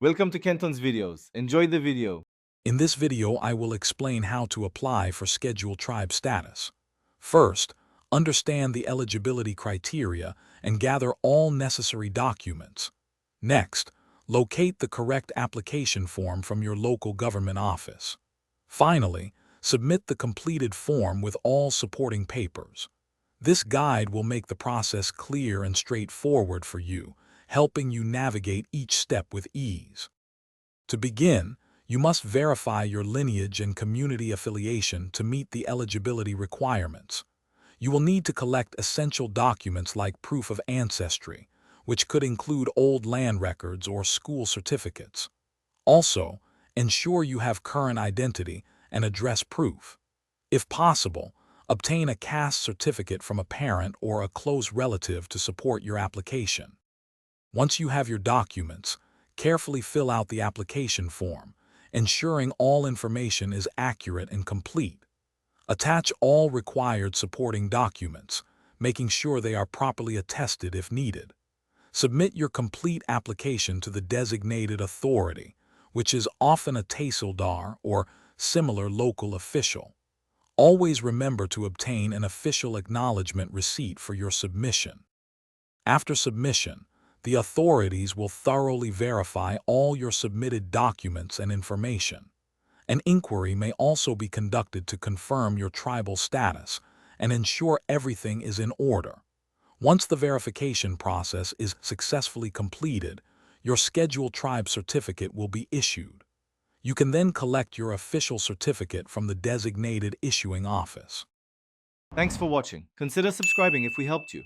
Welcome to Kenton's videos. Enjoy the video. In this video, I will explain how to apply for Scheduled Tribe status. First, understand the eligibility criteria and gather all necessary documents. Next, locate the correct application form from your local government office. Finally, submit the completed form with all supporting papers. This guide will make the process clear and straightforward for you, helping you navigate each step with ease. To begin, you must verify your lineage and community affiliation to meet the eligibility requirements. You will need to collect essential documents like proof of ancestry, which could include old land records or school certificates. Also, ensure you have current identity and address proof. If possible, obtain a caste certificate from a parent or a close relative to support your application. Once you have your documents, carefully fill out the application form, ensuring all information is accurate and complete. Attach all required supporting documents, making sure they are properly attested if needed. Submit your complete application to the designated authority, which is often a tehsildar or similar local official. Always remember to obtain an official acknowledgement receipt for your submission. After submission, the authorities will thoroughly verify all your submitted documents and information. An inquiry may also be conducted to confirm your tribal status and ensure everything is in order. Once the verification process is successfully completed, your Scheduled Tribe certificate will be issued. You can then collect your official certificate from the designated issuing office. Thanks for watching. Consider subscribing if we helped you.